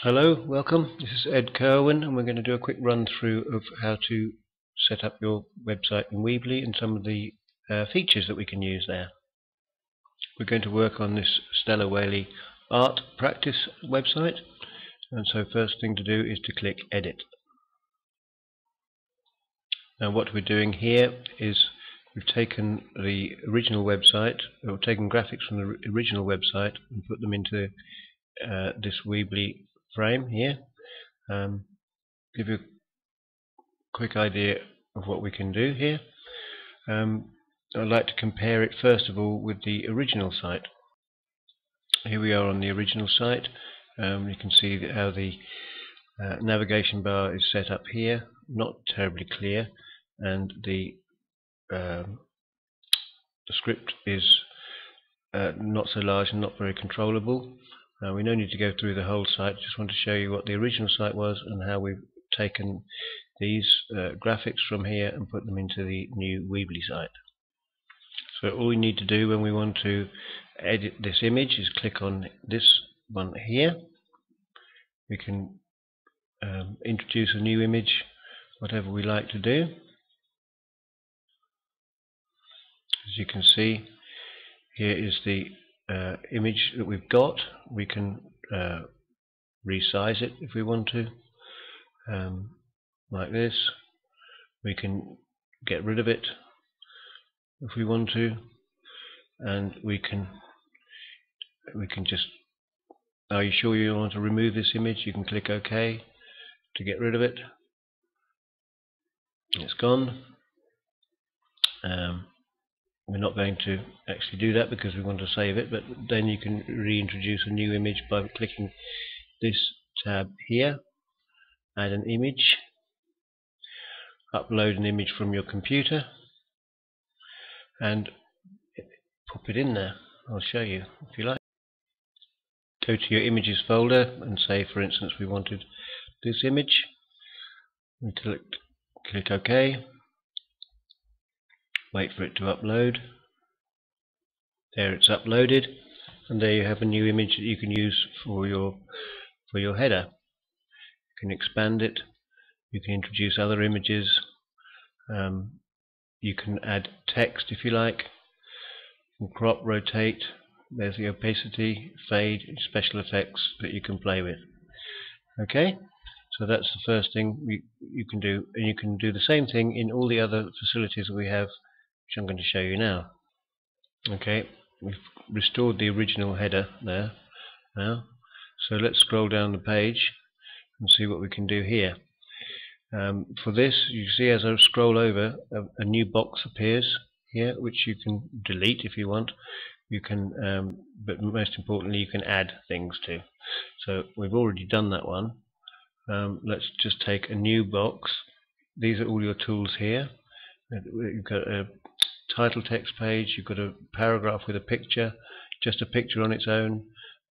Hello, welcome. This is Ed Kerwin, and we're going to do a quick run through of how to set up your website in Weebly and some of the features that we can use there. We're going to work on this Stella Whaley art practice website, and so first thing to do is to click Edit. Now what we're doing here is we've taken the original website, or taken graphics from the original website and put them into this Weebly frame here. Give you a quick idea of what we can do here. I'd like to compare it first of all with the original site. Here we are on the original site. You can see how the navigation bar is set up here, not terribly clear, and the script is not so large and not very controllable. We don't need to go through the whole site, just want to show you what the original site was and how we've taken these graphics from here and put them into the new Weebly site. So all we need to do when we want to edit this image is click on this one here. We can introduce a new image, whatever we like to do. As you can see, here is the image that we've got. We can resize it if we want to, like this. We can get rid of it if we want to, and we can just, are you sure you want to remove this image? You can click OK to get rid of it. It's gone. We're not going to actually do that because we want to save it, but then you can reintroduce a new image by clicking this tab here, add an image, upload an image from your computer and pop it in there. I'll show you if you like. Go to your images folder and say, for instance, we wanted this image. We click OK. Wait for it to upload. There, it's uploaded, and there you have a new image that you can use for your header. You can expand it. You can introduce other images. You can add text if you like. You can crop, rotate. There's the opacity, fade, special effects that you can play with. Okay, so that's the first thing you can do, and you can do the same thing in all the other facilities that we have, which I'm going to show you now. Okay, we've restored the original header there now, so let's scroll down the page and see what we can do here. For this, you see as I scroll over, a new box appears here, which you can delete if you want. You can, but most importantly, you can add things to. So we've already done that one. Let's just take a new box. These are all your tools here. You've got a title text page, you've got a paragraph with a picture, just a picture on its own,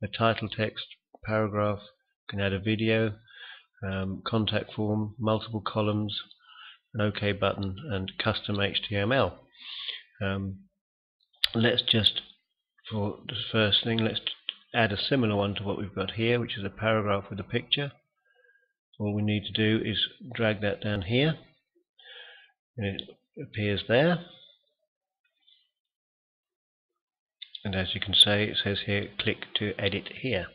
a title text paragraph, you can add a video, contact form, multiple columns, an OK button, and custom HTML. Let's just, for the first thing, let's add a similar one to what we've got here, which is a paragraph with a picture. All we need to do is drag that down here, and it appears there. And as you can see, it says here, click to edit here.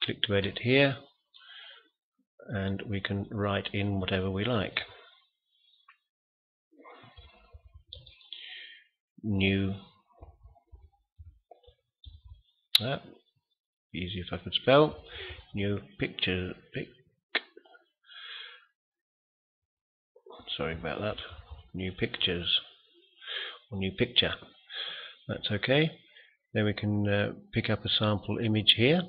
Click to edit here, and we can write in whatever we like. New, easy if I could spell, new picture, sorry about that, new pictures, or new picture. That's okay. Then we can pick up a sample image here.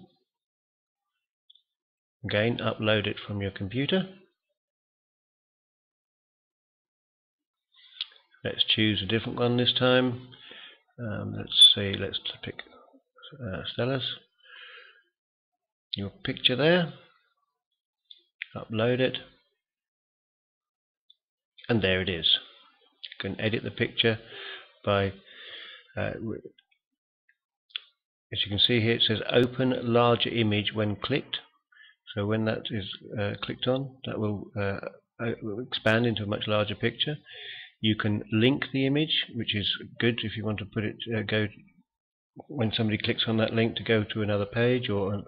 Again, upload it from your computer. Let's choose a different one this time. Let's pick Stella's. Your picture there. Upload it. And there it is. You can edit the picture by as you can see here, it says open larger image when clicked. So when that is clicked on, that will expand into a much larger picture. You can link the image, which is good if you want to put it go when somebody clicks on that link to go to another page, or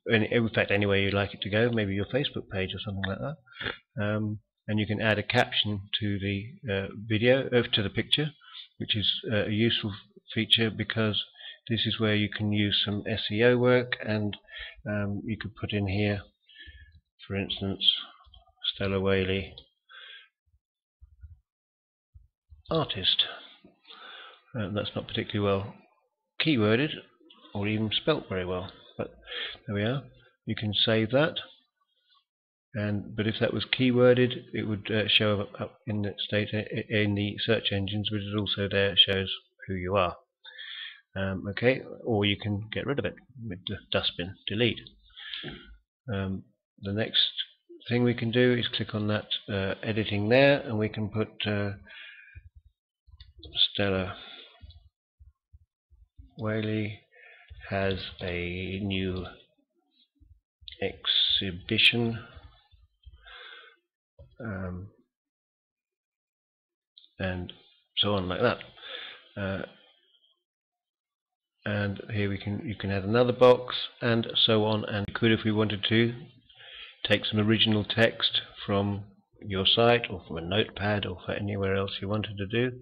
in fact anywhere you like it to go, maybe your Facebook page or something like that. And you can add a caption to the video, to the picture, which is a useful feature because this is where you can use some SEO work, and you could put in here, for instance, Stella Whaley artist. That's not particularly well keyworded or even spelt very well, but there we are. You can save that, but if that was keyworded, it would show up in the search engines, but it also there shows who you are. Okay, or you can get rid of it with the dustbin, delete. The next thing we can do is click on that editing there, and we can put Stella Whaley has a new exhibition, and so on like that. And here you can add another box, and so on. And we could, if we wanted to, take some original text from your site or from a notepad or for anywhere else you wanted to do,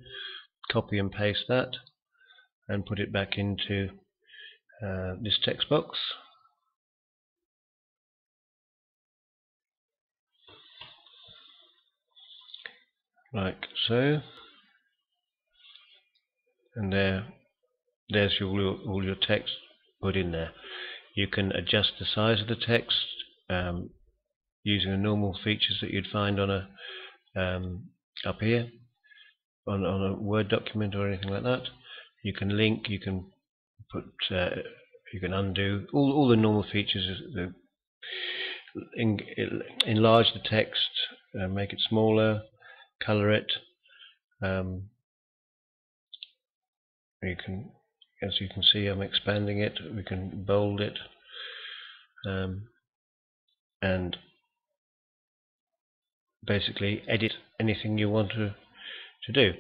copy and paste that, and put it back into this text box. Like so. And there's all your text put in there. You can adjust the size of the text using the normal features that you'd find on a up here on a Word document or anything like that. You can link, you can put, you can undo all the normal features. Enlarge the text, make it smaller, color it. You can, as you can see, I'm expanding it. We can bold it, and basically edit anything you want to do.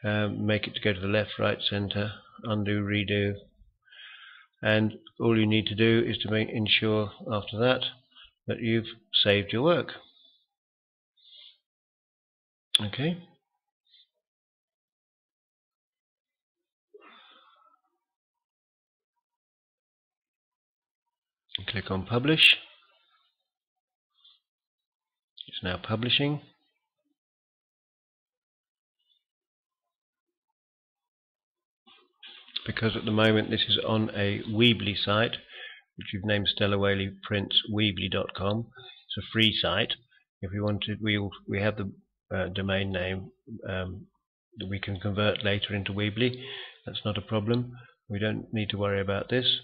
Make it to go to the left, right, center, undo, redo, and all you need to do is to ensure after that you've saved your work. Okay. And click on Publish. It's now publishing. Because at the moment this is on a Weebly site, which we've named Stella Whaley Prints Weebly.com. It's a free site. If we wanted, we have the domain name that we can convert later into Weebly. That's not a problem. We don't need to worry about this.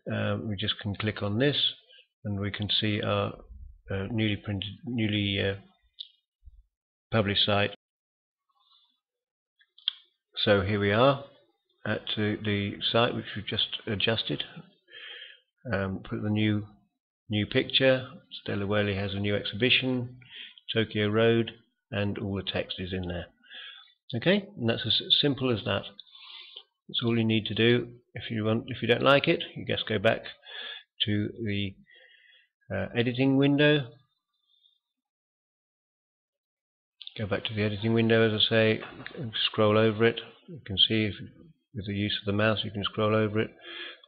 We just can click on this, and we can see our newly published site. So here we are at the site which we've just adjusted. Put the new picture. Stella Whaley has a new exhibition, Tokyo Road, and all the text is in there. Okay, and that's as simple as that. That's all you need to do. If you don't like it, you just go back to the editing window. Go back to the editing window, as I say, scroll over it. You can see if, with the use of the mouse, you can scroll over it.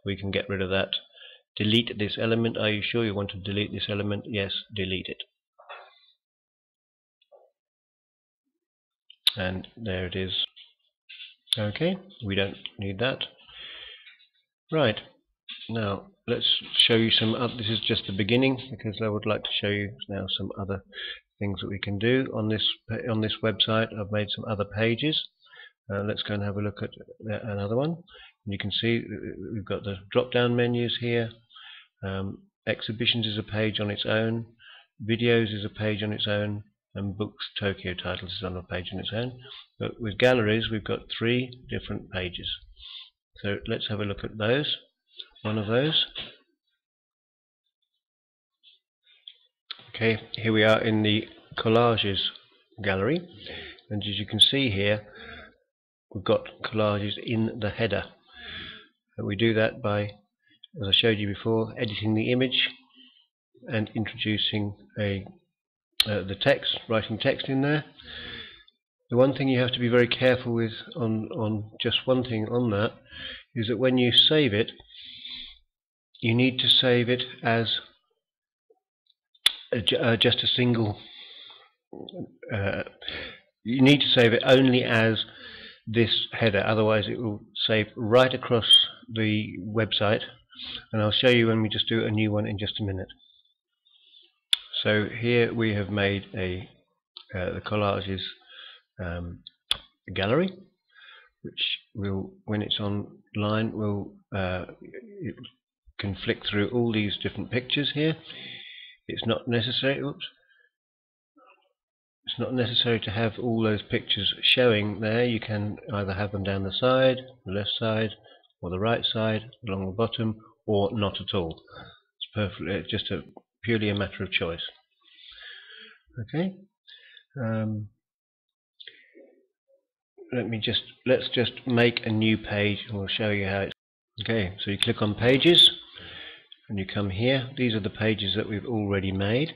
We can get rid of that. Delete this element. Are you sure you want to delete this element? Yes, delete it. And there it is. Okay, we don't need that. Right, now let's show you some other, this is just the beginning, because I would like to show you now some other things that we can do on this website. I've made some other pages. Let's go and have a look at another one. And you can see we've got the drop down menus here. Exhibitions is a page on its own, videos is a page on its own, and books Tokyo titles is on a page on its own. But with galleries we've got 3 different pages. So let's have a look at those. One of those. Okay, here we are in the collages gallery, and as you can see here, we've got collages in the header. And we do that by, as I showed you before, editing the image and introducing the text, writing text in there. The one thing you have to be very careful with on just one thing on that is that when you save it, you need to save it as just a single. You need to save it only as this header, otherwise it will save right across the website, and I'll show you when we just do a new one in just a minute. So here we have made the collages gallery, which will, when it's online, it can flick through all these different pictures here. It's not necessary. It's not necessary to have all those pictures showing there. You can either have them down the side, the left side, or the right side, along the bottom, or not at all. It's perfectly, it's just purely a matter of choice. Okay. Let's just make a new page, and we'll show you how it's. Okay, so you click on Pages, and you come here. These are the pages that we've already made.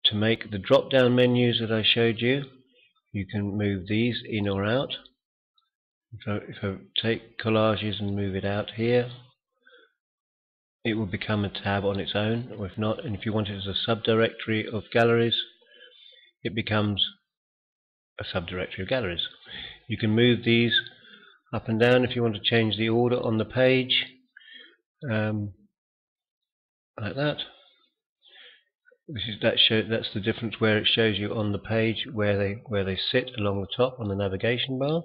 To make the drop-down menus that I showed you, you can move these in or out. If I take collages and move it out here, it will become a tab on its own, or if not, and if you want it as a subdirectory of galleries, it becomes a subdirectory of galleries. You can move these up and down if you want to change the order on the page, like that. That's the difference, where it shows you on the page where they sit along the top on the navigation bar.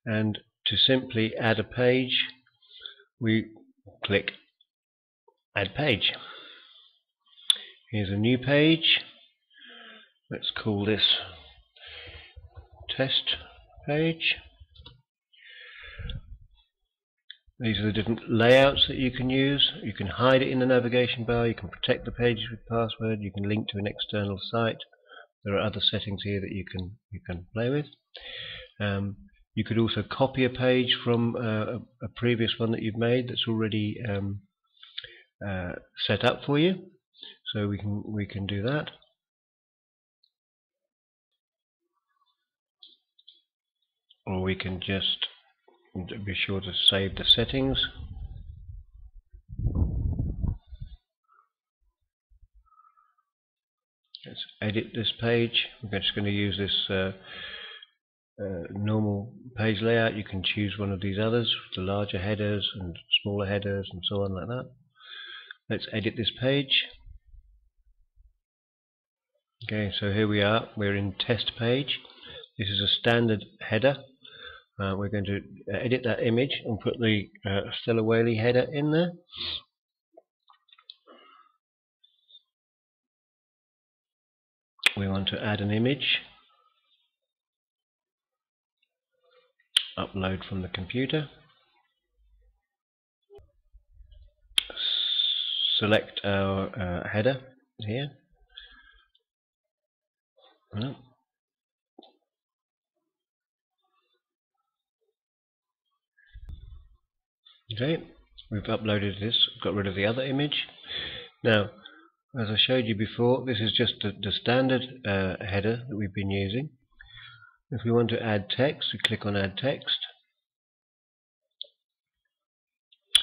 And to simply add a page, we click Add Page. Here's a new page. Let's call this Test Page. These are the different layouts that you can use. You can hide it in the navigation bar, you can protect the pages with password, you can link to an external site. There are other settings here that you can play with. You could also copy a page from a previous one that you've made that's already set up for you. So we can do that. Or we can just be sure to save the settings. Let's edit this page. We're just going to use this normal page layout. You can choose one of these others, the larger headers and smaller headers and so on like that. Let's edit this page. Okay, so here we are. We're in Test Page. This is a standard header. We're going to edit that image and put the Stella Whaley header in there. We want to add an image. Upload from the computer. Select our header here. Okay, we've uploaded this, got rid of the other image. Now, as I showed you before, this is just the standard header that we've been using. If we want to add text, we click on Add Text.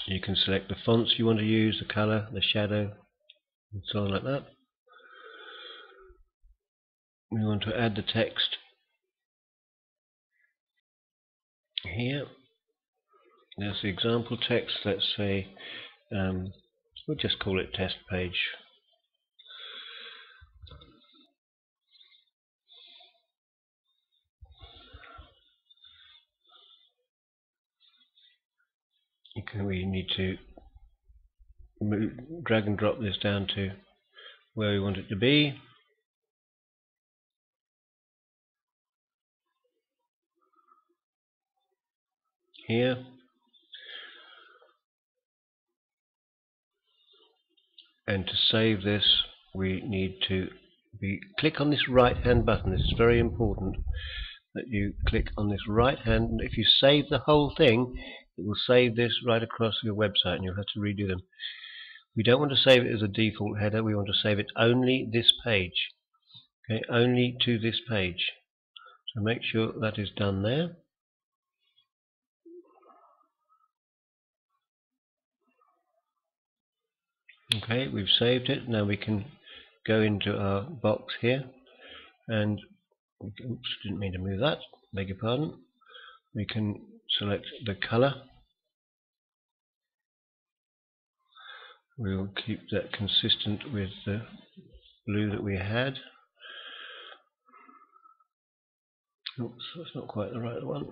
You can select the fonts you want to use, the color, the shadow, and so on like that. We want to add the text here. There's the example text. Let's say we'll just call it Test Page. We need to drag and drop this down to where we want it to be. Here. And to save this, we need to click on this right hand button. This is very important that you click on this right hand, and if you save the whole thing, it will save this right across your website and you'll have to redo them. We don't want to save it as a default header, we want to save it only this page. Okay, only to this page. So make sure that is done there. Okay, we've saved it. Now we can go into our box here and, oops, didn't mean to move that, beg your pardon. We can select the color. We'll keep that consistent with the blue that we had. Oops, that's not quite the right one.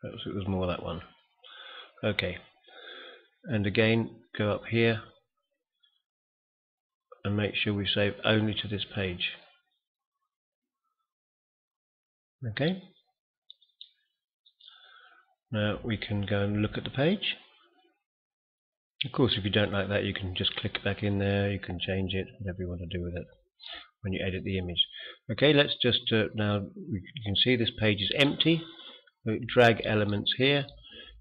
Perhaps it was more that one. Okay, and again go up here and make sure we save only to this page. Okay, now we can go and look at the page. Of course, if you don't like that, you can just click back in there, you can change it, whatever you want to do with it when you edit the image. Okay, let's just now you can see this page is empty. We drag elements here.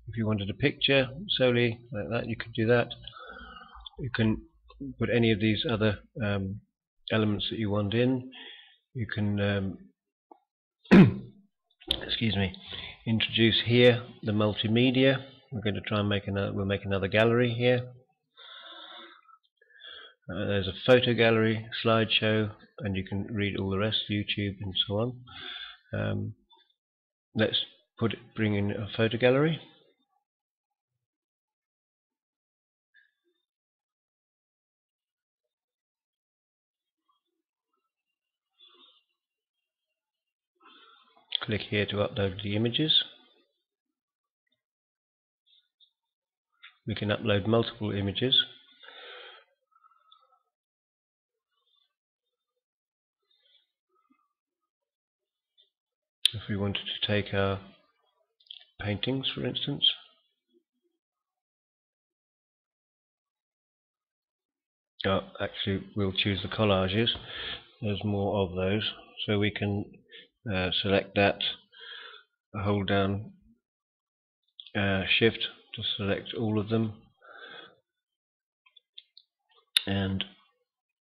If you wanted a picture solely like that, you could do that. You can put any of these other elements that you want in. You can excuse me, introduce here the multimedia. We're going to try and make another gallery here. There's a photo gallery, slideshow, and you can read all the rest, YouTube and so on. Let's bring in a photo gallery. Click here to upload the images. We can upload multiple images. If we wanted to take our paintings, for instance, actually we'll choose the collages. There's more of those, so we can select that, hold down shift to select all of them, and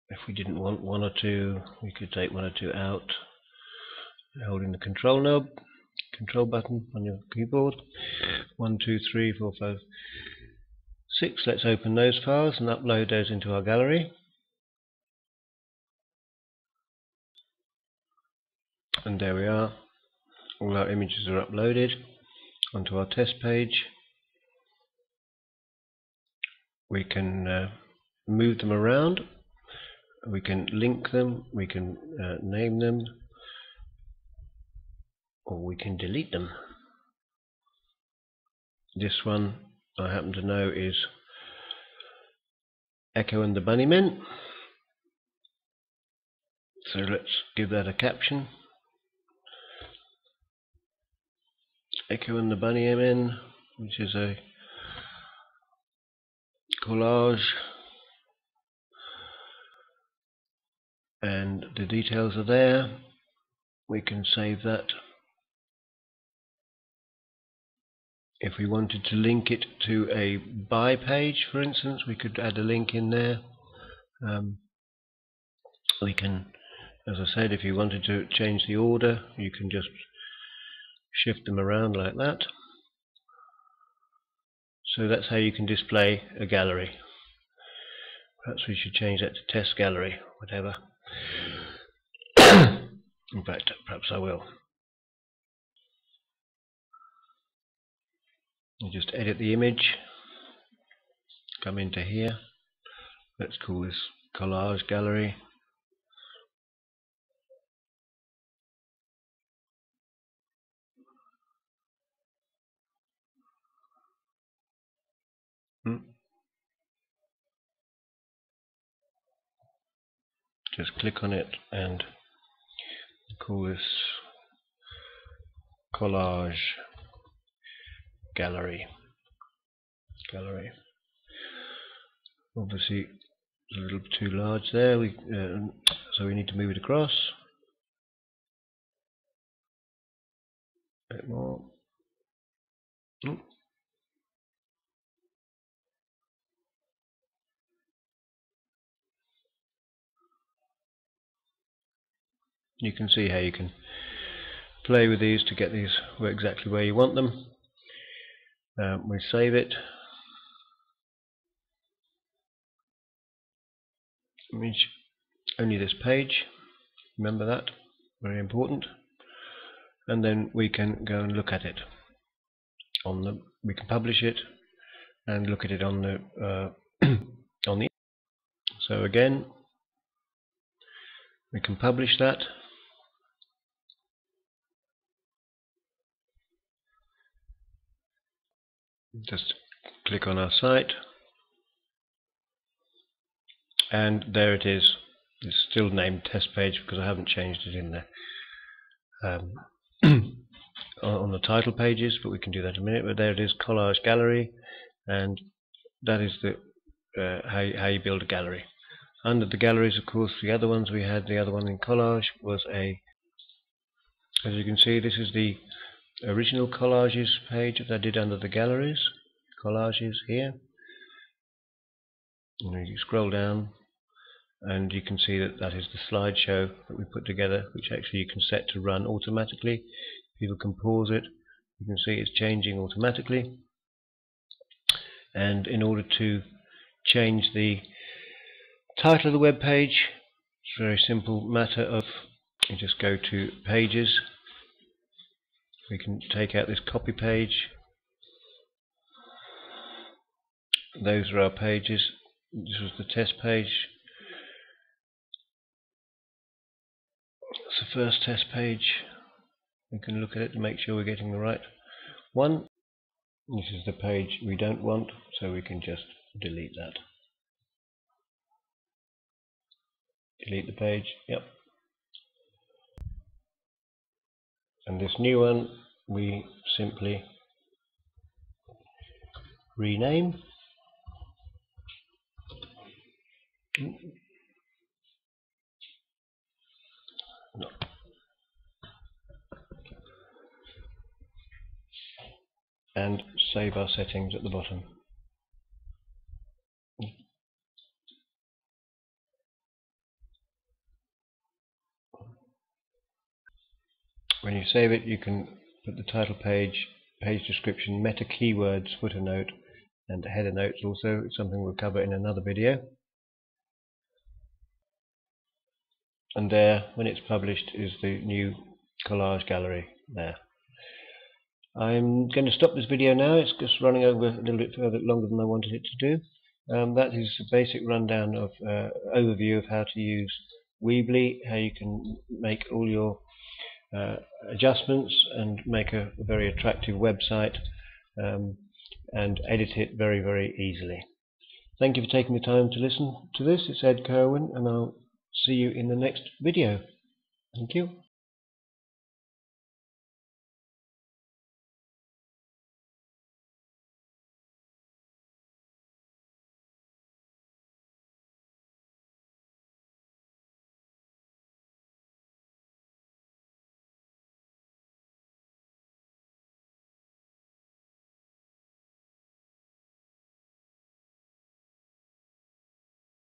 if we didn't want one or two, we could take one or two out, holding the control button on your keyboard. 1, 2, 3, 4, 5, 6. Let's open those files and upload those into our gallery. And there we are. All our images are uploaded onto our test page. We can move them around, we can link them, we can name them, or we can delete them. This one I happen to know is Echo and the Bunnymen, so let's give that a caption. Echo and the Bunnymen, which is a collage, and the details are there. We can save that. If we wanted to link it to a buy page, for instance, we could add a link in there. We can, as I said, if you wanted to change the order, you can just shift them around like that. So that's how you can display a gallery. Perhaps we should change that to test gallery, whatever. In fact, perhaps I will. You just edit the image, come into here. Let's call this collage gallery. Just click on it and call this collage gallery. Obviously it's a little bit too large there, so we need to move it across a bit more. You can see how you can play with these to get these exactly where you want them. We save it. Only this page, remember that, very important. And then we can go and look at it we can publish it and look at it on the so again we can publish that. Just click on our site, and there it is. It's still named test page because I haven't changed it in there on the title pages, but we can do that in a minute. But there it is, collage gallery, and that is the how you build a gallery. Under the galleries, of course, the other ones we had, the other one in collage was as you can see, this is the original collages page that I did under the galleries, collages here. And you scroll down and you can see that is the slideshow that we put together, which actually you can set to run automatically. People can pause it. You can see it's changing automatically. And in order to change the title of the web page, it's a very simple matter of you just go to pages. We can take out this copy page. Those are our pages. This was the test page. That's the first test page. We can look at it to make sure we're getting the right one. This is the page we don't want, so we can just delete that. Delete the page, yep. And this new one we simply rename. No. And save our settings at the bottom. When you save it, you can put the title page, page description, meta keywords, footer note, and header notes also. It's something we'll cover in another video. And there, when it's published, is the new collage gallery there. I'm going to stop this video now. It's just running over a little bit further longer than I wanted it to do. That is a basic rundown of overview of how to use Weebly, how you can make all your adjustments and make a very attractive website and edit it very, very easily. Thank you for taking the time to listen to this. It's Ed Kerwin, and I'll see you in the next video. Thank you.